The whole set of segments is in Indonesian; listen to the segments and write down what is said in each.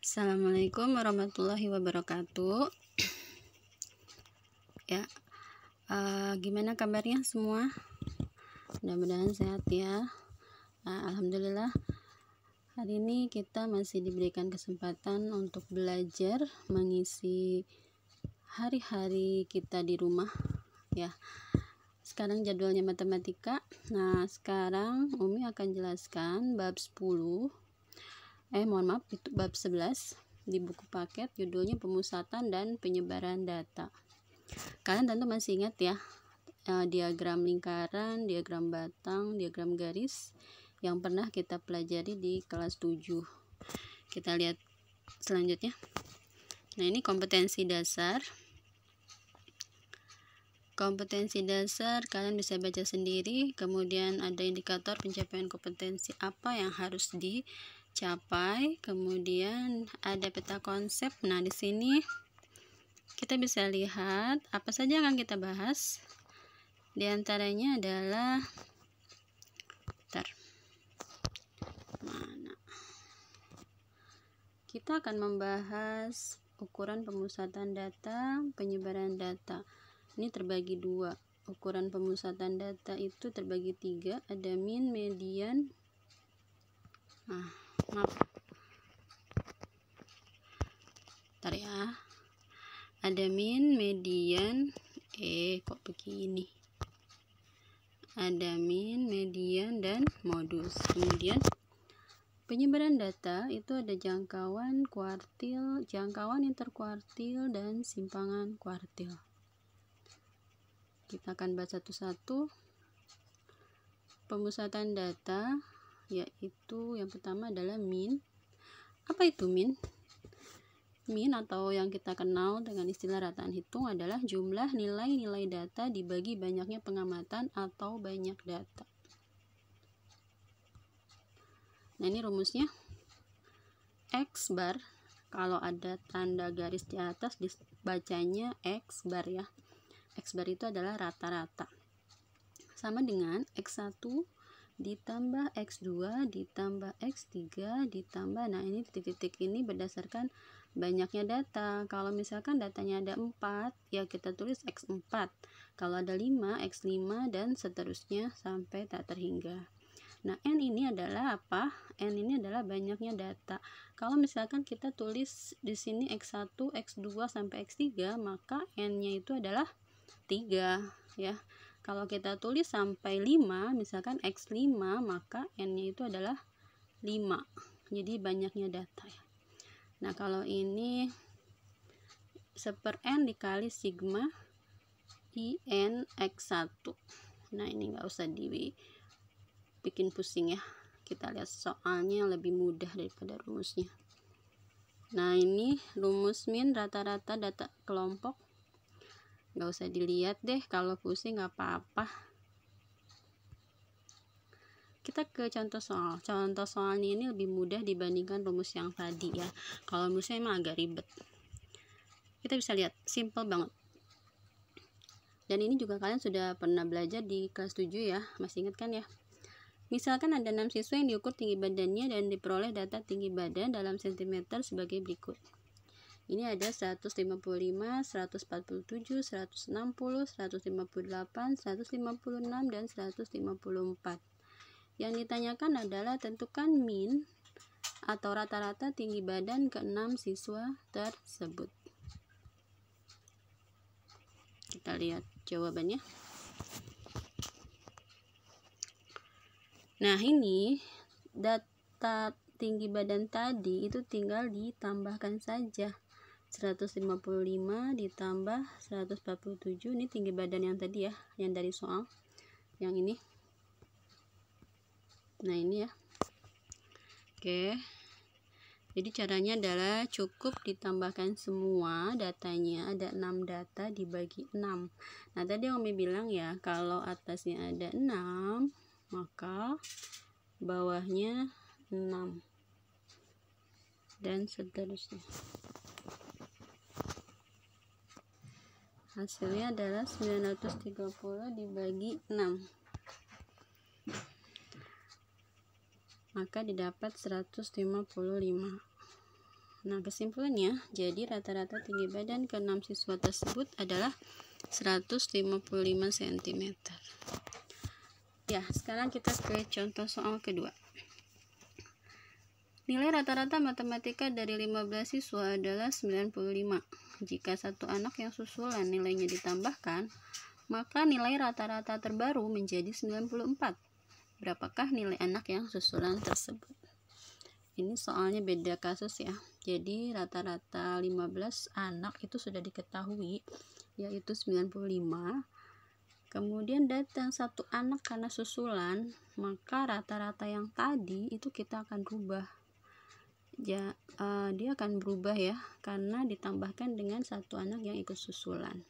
Assalamualaikum warahmatullahi wabarakatuh. Ya, gimana kabarnya semua? Mudah-mudahan sehat ya. Alhamdulillah, hari ini kita masih diberikan kesempatan untuk belajar mengisi hari-hari kita di rumah ya. Sekarang jadwalnya matematika. Nah, sekarang Umi akan jelaskan bab 10. Itu bab 11 di buku paket, judulnya pemusatan dan penyebaran data. Kalian tentu masih ingat ya, diagram lingkaran, diagram batang, diagram garis yang pernah kita pelajari di kelas 7. Kita lihat selanjutnya. Nah, ini kompetensi dasar. Kompetensi dasar kalian bisa baca sendiri, kemudian ada indikator pencapaian kompetensi apa yang harus dicapai, kemudian ada peta konsep. Nah, di sini kita bisa lihat apa saja yang akan kita bahas. Di antaranya adalah kita akan membahas ukuran pemusatan data, penyebaran data. Ini terbagi dua. Ukuran pemusatan data itu terbagi 3, ada min, median. Ada min, median, kok begini? Ada min, median, dan modus. Kemudian penyebaran data itu ada jangkauan, kuartil, jangkauan interkuartil, dan simpangan kuartil. Kita akan bahas satu-satu. Pemusatan data yaitu yang pertama adalah min. Apa itu min? Min atau yang kita kenal dengan istilah rataan hitung adalah jumlah nilai-nilai data dibagi banyaknya pengamatan atau banyak data. Nah, ini rumusnya. X bar, kalau ada tanda garis di atas dibacanya X bar ya. X bar itu adalah rata-rata. Sama dengan X1 ditambah X2 ditambah X3 ditambah, nah ini titik-titik ini berdasarkan banyaknya data. Kalau misalkan datanya ada 4, ya kita tulis X4. Kalau ada 5, X5, dan seterusnya sampai tak terhingga. Nah, N ini adalah apa? N ini adalah banyaknya data. Kalau misalkan kita tulis di sini X1, X2 sampai X3, maka N-nya itu adalah 3 ya. Kalau kita tulis sampai 5, misalkan X5, maka N-nya itu adalah 5. Jadi banyaknya data ya. Nah, kalau ini 1/n dikali sigma IN X1. Nah, ini nggak usah bikin pusing ya. Kita lihat soalnya lebih mudah daripada rumusnya. Nah, ini rumus min rata-rata data kelompok. Nggak usah dilihat deh, kalau pusing nggak apa-apa. Kita ke contoh soal. Contoh soalnya ini lebih mudah dibandingkan rumus yang tadi ya. Kalau rumusnya emang agak ribet. Kita bisa lihat, simple banget. Dan ini juga kalian sudah pernah belajar di kelas 7 ya, masih ingat kan ya? Misalkan ada 6 siswa yang diukur tinggi badannya dan diperoleh data tinggi badan dalam sentimeter sebagai berikut. Ini ada 155, 147, 160, 158, 156, dan 154. Yang ditanyakan adalah tentukan min atau rata-rata tinggi badan ke-6 siswa tersebut. Kita lihat jawabannya. Nah, ini data tinggi badan tadi itu tinggal ditambahkan saja. 155 ditambah 147, ini tinggi badan yang tadi ya, yang dari soal yang ini. Nah, ini ya. Oke. Jadi caranya adalah cukup ditambahkan semua datanya, ada 6 data dibagi 6. Nah, tadi Umi bilang ya, kalau atasnya ada 6, maka bawahnya 6 dan seterusnya. Hasilnya adalah 930 dibagi 6. Maka didapat 155. Nah, kesimpulannya, jadi rata-rata tinggi badan ke-6 siswa tersebut adalah 155 cm. Ya, sekarang kita ke contoh soal kedua. Nilai rata-rata matematika dari 15 siswa adalah 95. Jika satu anak yang susulan nilainya ditambahkan, maka nilai rata-rata terbaru menjadi 94. Berapakah nilai anak yang susulan tersebut? Ini soalnya beda kasus ya. Jadi rata-rata 15 anak itu sudah diketahui, yaitu 95. Kemudian datang satu anak karena susulan, maka rata-rata yang tadi itu kita akan rubah. Ya, dia akan berubah ya, karena ditambahkan dengan satu anak yang ikut susulan.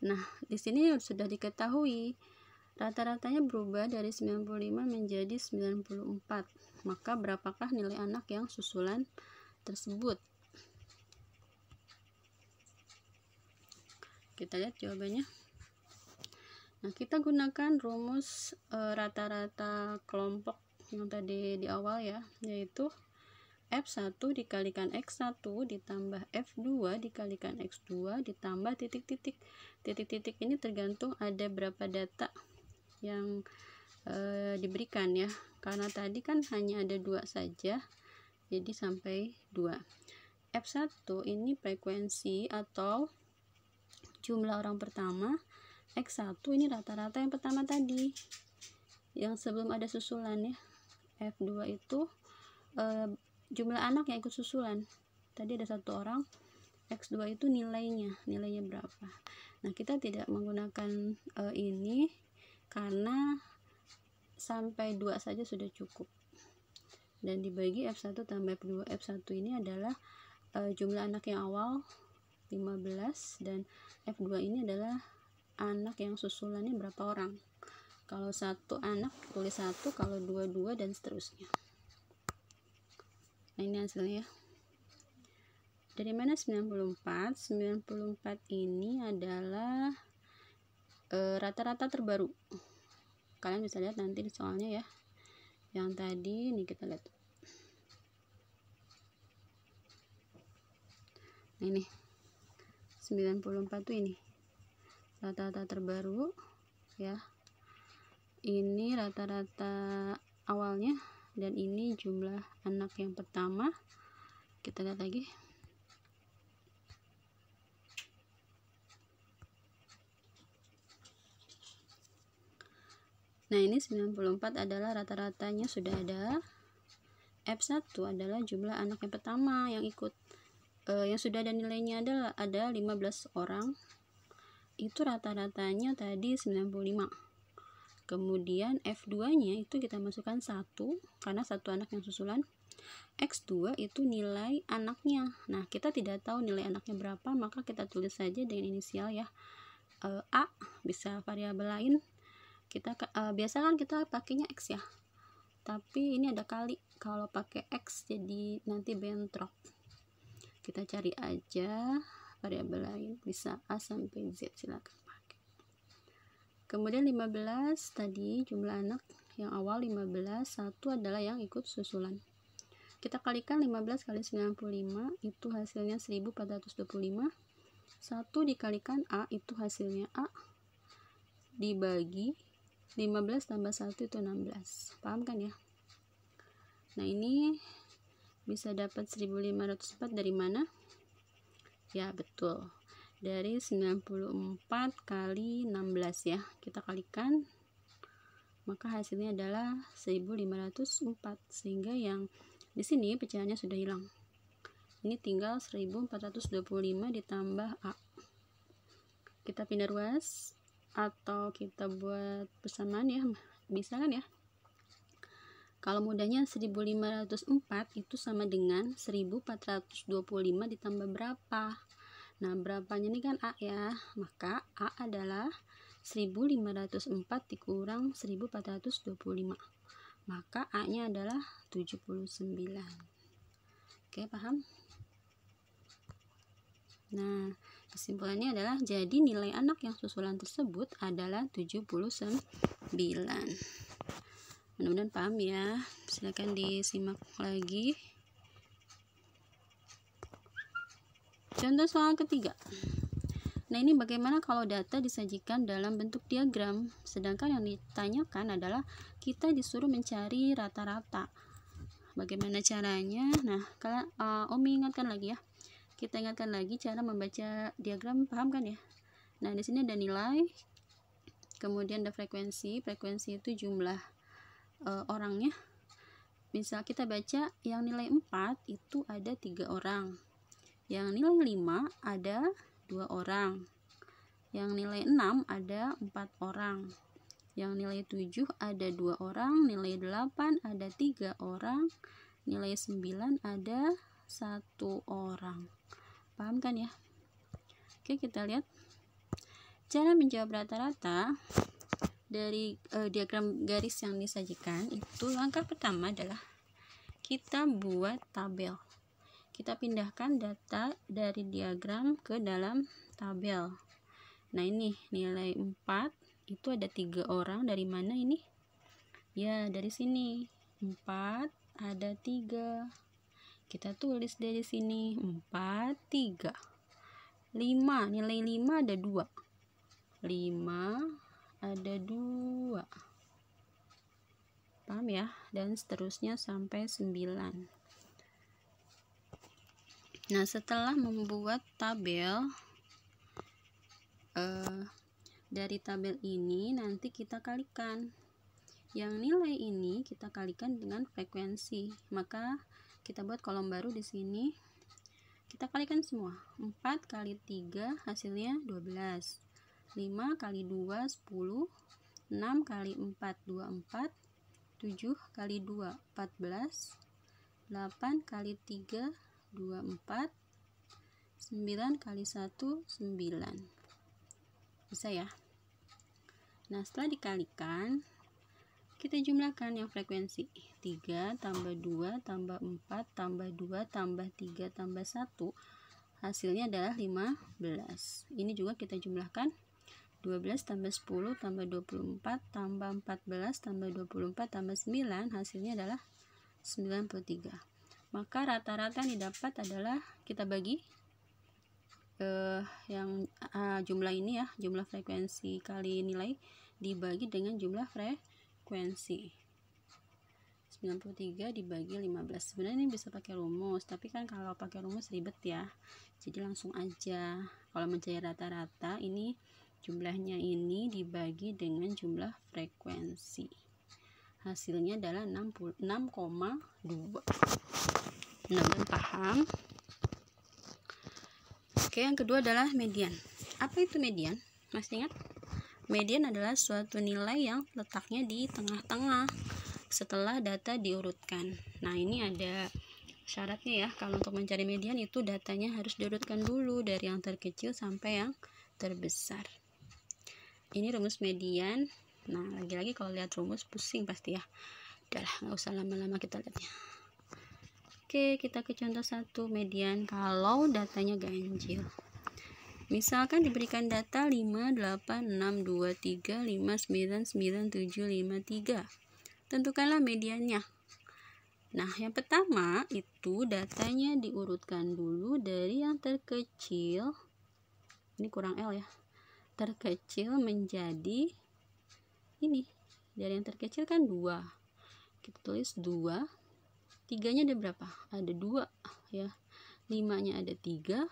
Nah, di sini sudah diketahui rata-ratanya berubah dari 95 menjadi 94. Maka berapakah nilai anak yang susulan tersebut? Kita lihat jawabannya. Nah, kita gunakan rumus rata-rata kelompok yang tadi di awal ya, yaitu F1 dikalikan X1 ditambah F2 dikalikan X2 ditambah titik-titik. Titik-titik ini tergantung ada berapa data yang diberikan ya, karena tadi kan hanya ada 2 saja, jadi sampai 2. F1 ini frekuensi atau jumlah orang pertama, X1 ini rata-rata yang pertama tadi yang sebelum ada susulan ya. F2 itu jumlah anak yang ikut susulan, tadi ada 1 orang. X2 itu nilainya berapa. Nah, kita tidak menggunakan ini karena sampai 2 saja sudah cukup, dan dibagi F1 tambah F2. F1 ini adalah jumlah anak yang awal 15, dan F2 ini adalah anak yang susulannya berapa orang. Kalau satu anak tulis 1, kalau 2 2, dan seterusnya. Nah, ini hasilnya. Dari mana 94? 94 ini adalah rata-rata terbaru. Kalian bisa lihat nanti di soalnya ya. Yang tadi ini kita lihat. Nah, ini 94 tuh ini rata-rata terbaru ya. Ini rata-rata awalnya, dan ini jumlah anak yang pertama. Kita lihat lagi. Nah, ini 94 adalah rata-ratanya sudah ada. F1 adalah jumlah anak yang pertama yang ikut, yang sudah ada nilainya ada 15 orang. Itu rata-ratanya tadi 95. Kemudian F2 nya itu kita masukkan 1 karena satu anak yang susulan. X2 itu nilai anaknya. Nah, kita tidak tahu nilai anaknya berapa, maka kita tulis saja dengan inisial ya. A, bisa variabel lain. Kita biasa kan kita pakainya X ya, tapi ini ada kali kalau pakai X jadi nanti bentrok. Kita cari aja variabel lain, bisa A sampai Z, silakan pakai. Kemudian 15 tadi jumlah anak yang awal 15, 1 adalah yang ikut susulan. Kita kalikan 15 kali 95 itu hasilnya 1425. 1 dikalikan A itu hasilnya A, dibagi 15 tambah 1 itu 16. Paham kan ya? Nah, ini bisa dapat 1504 dari mana? Ya, betul. Dari 94 kali 16 ya. Kita kalikan, maka hasilnya adalah 1504. Sehingga yang di sini pecahannya sudah hilang. Ini tinggal 1425 ditambah A. Kita pindah ruas atau kita buat persamaan ya, bisa kan ya. Kalau mudahnya 1504 itu sama dengan 1425 ditambah berapa. Nah, berapanya ini kan A ya, maka A adalah 1504 dikurang 1425, maka A nya adalah 79. Oke, paham? Nah, kesimpulannya adalah jadi nilai anak yang susulan tersebut adalah 79. Mudah-mudahan paham ya. Silakan disimak lagi. Contoh soal ketiga. Nah, ini bagaimana kalau data disajikan dalam bentuk diagram, sedangkan yang ditanyakan adalah kita disuruh mencari rata-rata. Bagaimana caranya? Nah, kalian Umi ingatkan lagi ya. Kita ingatkan lagi cara membaca diagram, paham kan ya? Nah, di sini ada nilai, kemudian ada frekuensi. Frekuensi itu jumlah orangnya. Misal kita baca yang nilai 4 itu ada 3 orang. Yang nilai 5 ada 2 orang. Yang nilai 6 ada 4 orang. Yang nilai 7 ada 2 orang. Nilai 8 ada 3 orang. Nilai 9 ada 1 orang. Paham kan ya? Oke, kita lihat cara menjawab rata-rata dari diagram garis yang disajikan. Itu langkah pertama adalah kita buat tabel. Kita pindahkan data dari diagram ke dalam tabel. Nah, ini nilai 4 itu ada 3 orang. Dari mana ini? Ya, dari sini. 4 ada 3. Kita tulis dari sini 4, 3. 5, nilai 5 ada 2. 5 ada 2. Paham ya? Dan seterusnya sampai 9. Nah, setelah membuat tabel, dari tabel ini nanti kita kalikan. Yang nilai ini kita kalikan dengan frekuensi. Maka kita buat kolom baru di sini. Kita kalikan semua. 4 kali 3 hasilnya 12. 5 kali 2 10. 6 kali 4 24. 7 kali 2 14. 8 kali 3 24. 9 kali 1 9. Bisa ya? Nah, setelah dikalikan, kita jumlahkan yang frekuensi. 3 tambah 2 tambah 4 tambah 2 tambah 3 tambah 1. Hasilnya adalah 15. Ini juga kita jumlahkan. 12 tambah 10 tambah 24 tambah 14 tambah 24 tambah 9. Hasilnya adalah 93. Maka rata-rata yang didapat adalah kita bagi yang jumlah ini ya, jumlah frekuensi kali nilai dibagi dengan jumlah frekuensi. 93 dibagi 15. Sebenarnya ini bisa pakai rumus, tapi kan kalau pakai rumus ribet ya. Jadi langsung aja. Kalau mencari rata-rata, ini jumlahnya ini dibagi dengan jumlah frekuensi. Hasilnya adalah 6,2. Mudah-mudahan paham. Oke, yang kedua adalah median. Apa itu median? Masih ingat? Median adalah suatu nilai yang letaknya di tengah-tengah setelah data diurutkan. Nah, ini ada syaratnya ya. Kalau untuk mencari median itu datanya harus diurutkan dulu dari yang terkecil sampai yang terbesar. Ini rumus median. Nah, lagi-lagi kalau lihat rumus pusing pasti ya. Udahlah, nggak usah lama-lama kita lihatnya. Oke, kita ke contoh 1, median kalau datanya ganjil. Misalkan diberikan data 5, 8, 6, 2, 3, 5, 9, 9, 7, 5, 3. Tentukanlah mediannya. Nah, yang pertama itu datanya diurutkan dulu dari yang terkecil. Ini kurang L ya. Terkecil menjadi ini. Dari yang terkecil kan 2. Kita tulis 2. 3-nya ada berapa? Ada 2 ya. 5-nya ada 3.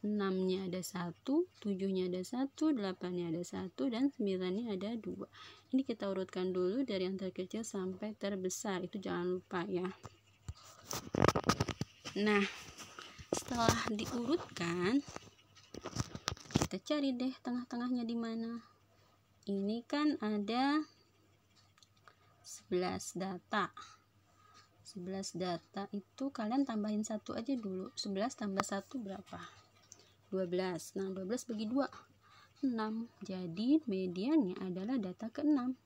6-nya ada 1, 7-nya ada 1, 8-nya ada 1, dan 9-nya ada 2. Ini kita urutkan dulu dari yang terkecil sampai terbesar. Itu jangan lupa ya. Nah, setelah diurutkan, kita cari deh tengah-tengahnya di mana. Ini kan ada 11 data. 11 data itu kalian tambahin 1 aja dulu. 11 tambah 1 berapa? 12. Nah, 12 bagi 2 6. Jadi mediannya adalah data ke-6.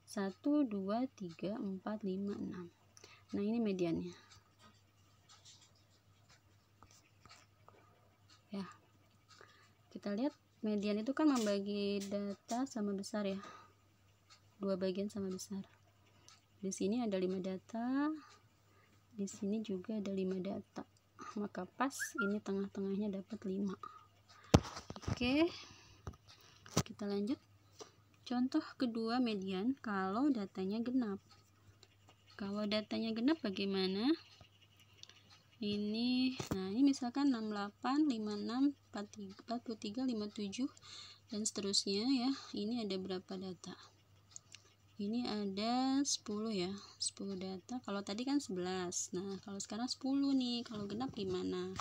1 2 3 4 5 6. Nah, ini mediannya. Ya. Kita lihat median itu kan membagi data sama besar ya. 2 bagian sama besar. Di sini ada 5 data. Di sini juga ada 5 data. maka pas ini tengah-tengahnya dapat 5. Oke, kita lanjut. Contoh kedua median kalau datanya genap. Kalau datanya genap bagaimana? Ini, nah ini misalkan 68, 56, 43, 57 dan seterusnya ya. Ini ada berapa data? Ini ada 10 ya, 10 data. Kalau tadi kan 11. Nah, kalau sekarang 10 nih. Kalau genap gimana?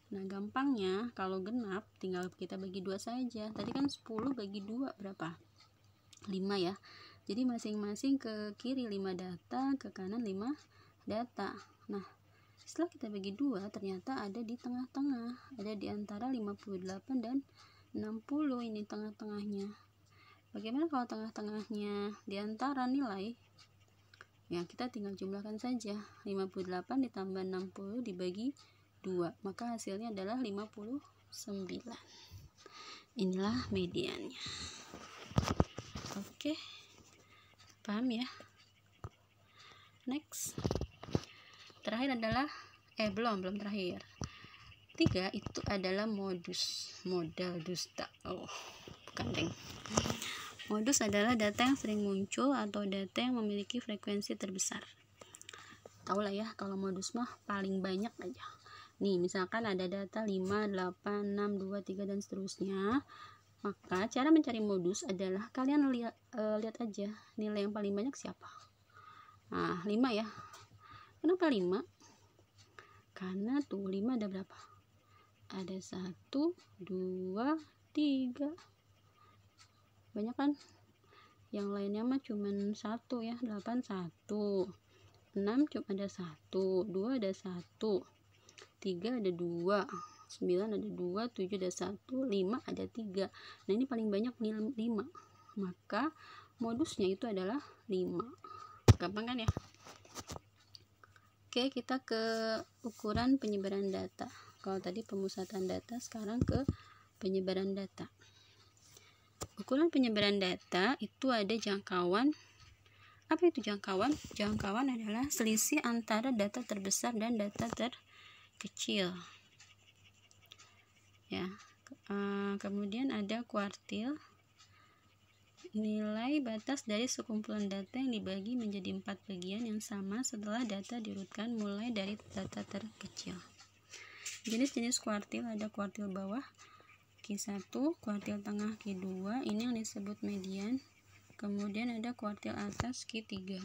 Nah, gampangnya kalau genap tinggal kita bagi 2 saja. Tadi kan 10 bagi 2 berapa? 5 ya. Jadi masing-masing ke kiri 5 data, ke kanan 5 data. Nah, setelah kita bagi 2 ternyata ada di tengah-tengah. Ada di antara 58 dan 60, ini tengah-tengahnya. Bagaimana kalau tengah-tengahnya di antara nilai? Ya, kita tinggal jumlahkan saja. 58 ditambah 60 dibagi 2, maka hasilnya adalah 59. Inilah mediannya. Oke, paham ya? Next, terakhir adalah belum terakhir. 3 itu adalah modal dusta. Oh, bukan deng. Modus adalah data yang sering muncul atau data yang memiliki frekuensi terbesar. Tahu lah ya, kalau modus mah paling banyak aja. Nih, misalkan ada data 5, 8, 6, 2, 3 dan seterusnya. Maka cara mencari modus adalah kalian lihat aja nilai yang paling banyak siapa. Nah, 5 ya. Kenapa 5? Karena tuh 5 ada berapa? Ada 1, 2, 3. Banyak kan? Yang lainnya mah cuman 1 ya. 8 1. 6 cuma ada 1, 2 ada 1. 3 ada 2, 9 ada 2, 7 ada 1, 5 ada 3. Nah, ini paling banyak nilai 5. Maka modusnya itu adalah 5. Gampang kan ya? Oke, kita ke ukuran penyebaran data. Kalau tadi pemusatan data, sekarang ke penyebaran data. Ukuran penyebaran data itu ada jangkauan. Apa itu jangkauan? Jangkauan adalah selisih antara data terbesar dan data terkecil ya. Kemudian ada kuartil, nilai batas dari sekumpulan data yang dibagi menjadi 4 bagian yang sama setelah data diurutkan mulai dari data terkecil. Jenis-jenis kuartil ada kuartil bawah Q1, kuartil tengah Q2, ini yang disebut median. Kemudian ada kuartil atas Q3.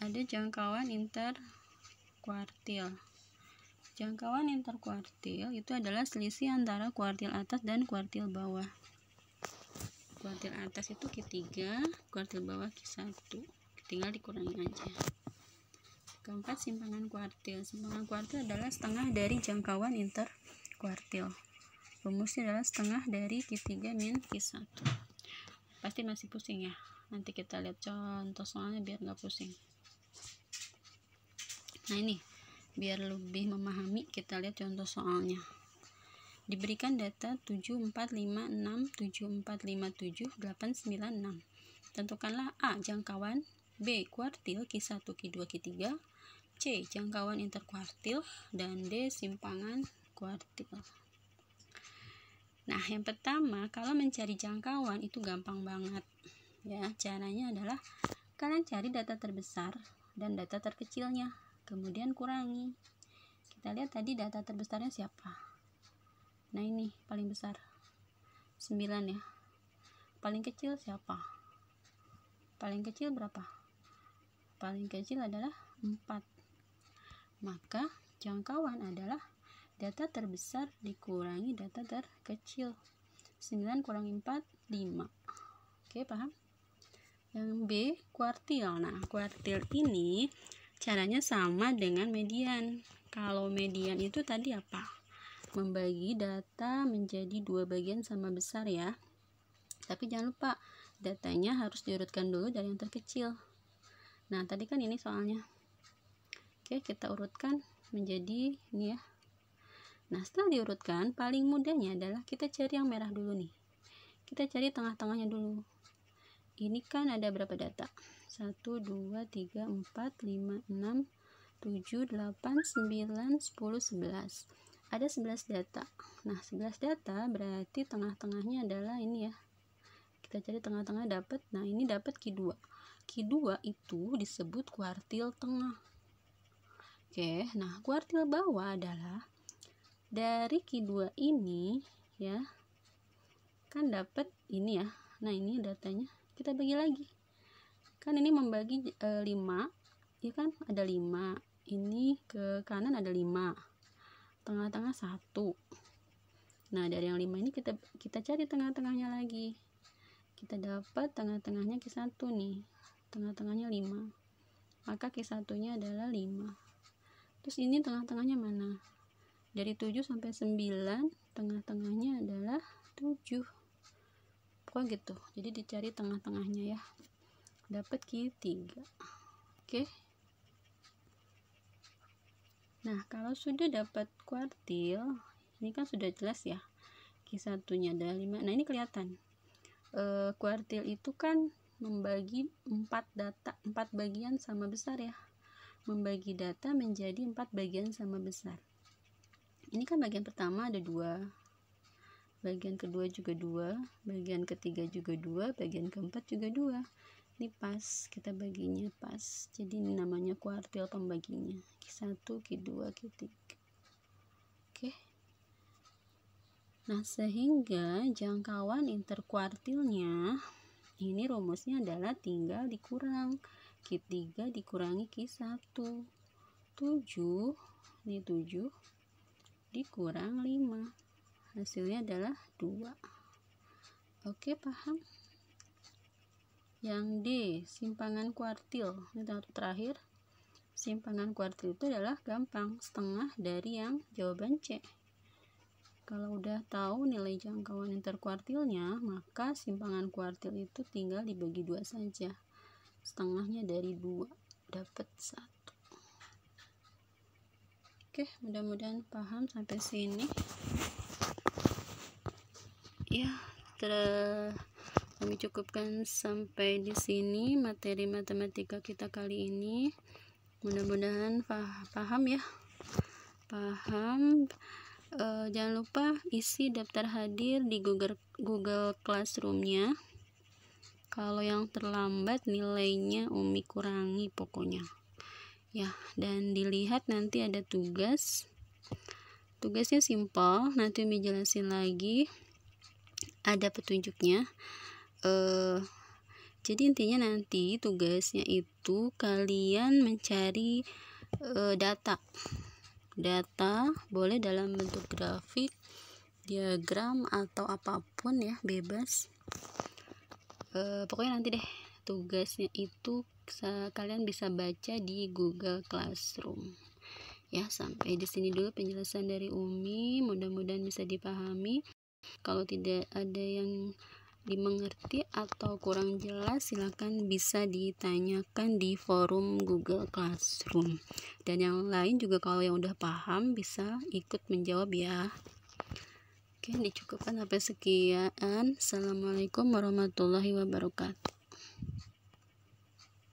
Ada jangkauan interkuartil. Jangkauan interkuartil itu adalah selisih antara kuartil atas dan kuartil bawah. Kuartil atas itu Q3, kuartil bawah Q1. Tinggal dikurangi aja. Keempat, simpangan kuartil. Simpangan kuartil adalah setengah dari jangkauan interkuartil. Rumusnya adalah setengah dari Q3 min Q1. Pasti masih pusing ya. Nanti kita lihat contoh soalnya biar nggak pusing. Nah, ini biar lebih memahami, kita lihat contoh soalnya. Diberikan data 7456, 7457, 896. Tentukanlah A jangkauan, B kuartil Q1, Q2, Q3, C jangkauan interkuartil, dan D simpangan kuartil. Nah, yang pertama, kalau mencari jangkauan itu gampang banget ya. Caranya adalah kalian cari data terbesar dan data terkecilnya, kemudian kurangi. Kita lihat tadi data terbesarnya siapa. Nah, ini paling besar 9 ya. Paling kecil siapa? Paling kecil berapa? Paling kecil adalah 4. Maka jangkauan adalah data terbesar dikurangi data terkecil. 9 kurangi 4, 5. Oke, paham? Yang B, kuartil. Nah, kuartil ini caranya sama dengan median. Kalau median itu tadi apa? Membagi data menjadi 2 bagian sama besar ya. Tapi jangan lupa, datanya harus diurutkan dulu dari yang terkecil. Nah, tadi kan ini soalnya. Oke, kita urutkan menjadi ini ya. Nah, setelah diurutkan, paling mudahnya adalah kita cari yang merah dulu nih. Kita cari tengah-tengahnya dulu. Ini kan ada berapa data? 1, 2, 3, 4, 5, 6, 7, 8, 9, 10, 11. Ada 11 data. Nah, 11 data berarti tengah-tengahnya adalah ini ya. Kita cari tengah-tengah dapat. Nah, ini dapat Q2. Q2 itu disebut kuartil tengah. Oke, nah kuartil bawah adalah dari Q2 ini ya. Kan dapat ini ya. Nah, ini datanya. Kita bagi lagi. Kan ini membagi 5, ya kan? Ada 5. Ini ke kanan ada 5. Tengah-tengah 1. Nah, dari yang 5 ini kita cari tengah-tengahnya lagi. Kita dapat tengah-tengahnya Q1 nih. Tengah-tengahnya 5. Maka Q1-nya adalah 5. Terus ini tengah-tengahnya mana? Dari 7 sampai 9, tengah-tengahnya adalah 7. Pokoknya gitu. Jadi dicari tengah-tengahnya ya. Dapat Q3. Oke. Nah, kalau sudah dapat kuartil, ini kan sudah jelas ya. Q1-nya ada 5. Nah, ini kelihatan. Kuartil itu kan membagi 4 data, 4 bagian sama besar ya. Membagi data menjadi 4 bagian sama besar. Ini kan bagian pertama ada 2. Bagian kedua juga 2, bagian ketiga juga 2, bagian keempat juga 2. Ini pas, kita baginya pas. Jadi ini namanya kuartil pembaginya. Q1, Q2, Q3. Oke. Nah, sehingga jangkauan interkuartilnya ini rumusnya adalah tinggal dikurang Q3 dikurangi Q1. 7, ini 7 dikurang 5. Hasilnya adalah 2. Oke, paham? Yang D, simpangan kuartil. Ini terakhir. Simpangan kuartil itu adalah gampang, setengah dari yang jawaban C. Kalau udah tahu nilai jangkauan interkuartilnya, maka simpangan kuartil itu tinggal dibagi 2 saja. Setengahnya dari 2, dapat 1. Oke, mudah-mudahan paham sampai sini. Ya, kami cukupkan sampai di sini materi matematika kita kali ini. Mudah-mudahan paham ya. Paham. Jangan lupa isi daftar hadir di Google Classroom-nya. Kalau yang terlambat nilainya Umi kurangi pokoknya. Ya, dan dilihat nanti ada tugas. Tugasnya simpel, nanti Umi jelasin lagi. Ada petunjuknya. Jadi intinya nanti tugasnya itu kalian mencari data boleh dalam bentuk grafik, diagram atau apapun ya, bebas. Pokoknya nanti deh tugasnya itu kalian bisa baca di Google Classroom ya. Sampai di sini dulu penjelasan dari Umi, mudah-mudahan bisa dipahami. Kalau tidak ada yang dimengerti atau kurang jelas, silakan bisa ditanyakan di forum Google Classroom. Dan yang lain juga kalau yang udah paham bisa ikut menjawab ya. Oke, dicukupkan sampai sekian. Assalamualaikum warahmatullahi wabarakatuh.